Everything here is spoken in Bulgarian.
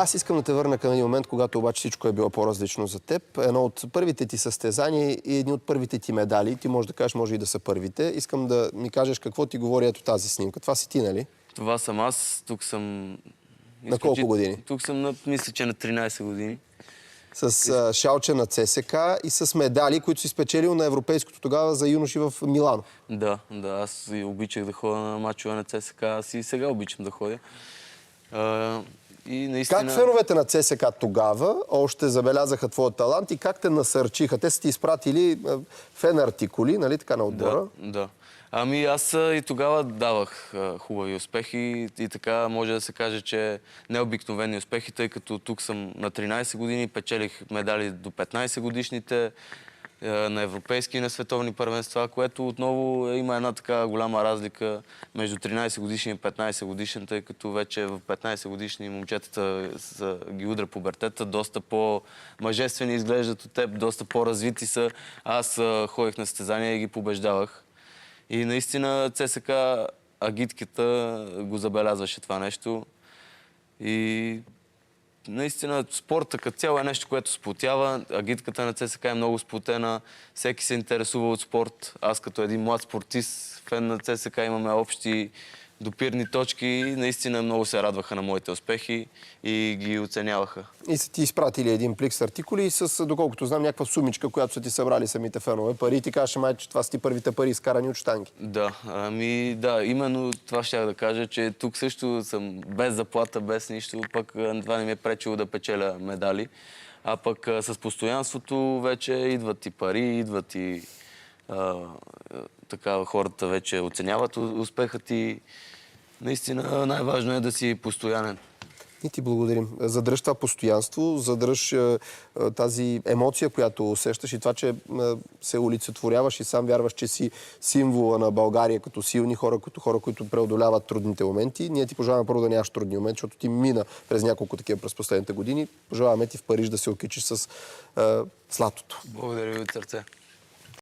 Аз искам да те върна към един момент, когато обаче всичко е било по-различно за теб. Едно от първите ти състезания и едни от първите ти медали, ти можеш да кажеш, може и да са първите. Искам да ми кажеш какво ти говори ето тази снимка. Това си ти, нали? Това съм аз. Тук съм... На колко години? Тук съм, мисля, че на 13 години. С шалче на ЦСК и с медали, които си спечелил на европейското тогава за юноши в Милано. Да, аз обичах да ходя на мачове на ЦСК. Аз и сега обичам да ходя. И наистина... Как феновете на ЦСК тогава още забелязаха твоя талант и как те насърчиха? Те са ти изпратили фен артикули, нали така, на отбора? Да. Ами аз и тогава давах хубави успехи и така може да се каже, че необикновени успехи, тъй като тук съм на 13 години, печелих медали до 15 годишните на европейски и на световни първенства, което отново има една така голяма разлика между 13 годишни и 15 годишен, тъй като вече в 15 годишни момчетата ги удра пубертета, доста по-мъжествени изглеждат от теб, доста по-развити са. Аз ходих на състезания и ги побеждавах. И наистина ЦСК агитката го забелязваше това нещо. И наистина спорта като цяло е нещо, което сплотява. Агитката на ЦСК е много сплотена. Всеки се интересува от спорт. Аз като един млад спортист, фен на ЦСК, имаме общи допирни точки и наистина много се радваха на моите успехи и ги оценяваха. И са ти изпратили един плик с артикули и с, доколкото знам, някаква сумичка, която са ти събрали самите фенове. Пари и ти кажеш, май, че това са ти първите пари, изкарани от щанги. Да, именно това щях да кажа, че тук също съм без заплата, без нищо, пък това не ми е пречило да печеля медали. А пък с постоянството вече идват и пари, идват и така хората вече оценяват успехът и наистина най-важно е да си постоянен. И ти благодарим. Задръж това постоянство, задръж тази емоция, която усещаш и това, че се олицетворяваш и сам вярваш, че си символа на България като силни хора, като хора, които преодоляват трудните моменти. Ние ти пожелаваме първо да нямаш трудни моменти, защото ти мина през няколко такива през последните години. Пожелаваме ти в Париж да се окичиш с златото. Благодаря ви от сърце.